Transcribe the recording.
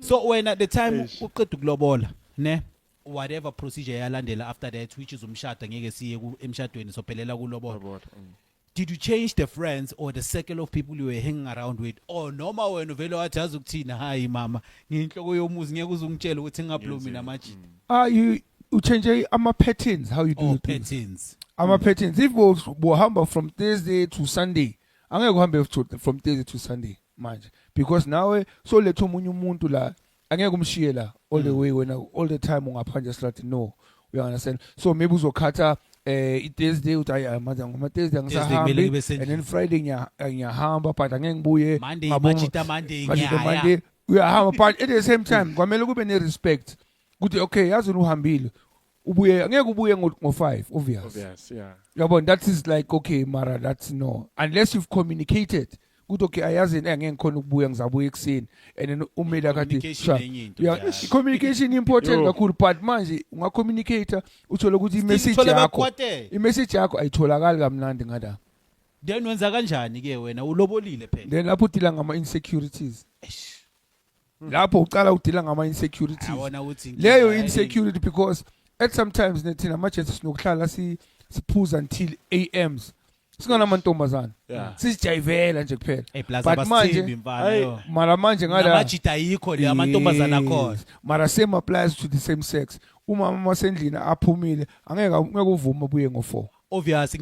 So when at the time uqeda ukulobola ne whatever procedure yalandela after that, which is umshado ngeke siye emshadweni sophelela kulobola. Did you change the friends or the circle of people you were hanging around with? Or noma wena vele wathi azukuthina hayi mama nginhloko yomuzi ngeke uzungitshela ukuthi ngingablumi namaji. You change patterns how you do things. Patterns. Patterns. If we humble from Thursday to Sunday, angeke uhambe from Thursday to Sunday manje because now so letho omunye umuntu la angeke umshiye la all the way when all the time ungaphandle straight no you understand so maybe uzokhatha Thursday uthi manje ngoma Thursday ngisahambi and then Friday ngiyahamba but angeke ngibuye Monday uyahamba but at the same time kwamele kube ne respect ukuthi okay yazi uhambile ubuye angeke ubuye ngo5 obvious yeah yabona that is like okay mara that's no unless you've communicated good okay ayazi ngeke ngikhona ukubuya ngizabuya ekseni and then umela kathi communication important kakhulu but manje unga communicate uthola ukuthi i-message yakho ayitholakali kamnandi ngada then wenza kanjani ke wena ulobolile phela then lapho udila ngama insecurities lapho uqala udila ngama insecurities leyo insecurity because at sometimes nethina majensi sinokuhlala siphuza until AMs singana amantombazana sisijayivela nje kuphela but mara manje ngala amajita yikho le amantombazana khona mara same applies to the same sex uma masendlini aphumile angeke uvuma buye ngo4 obvious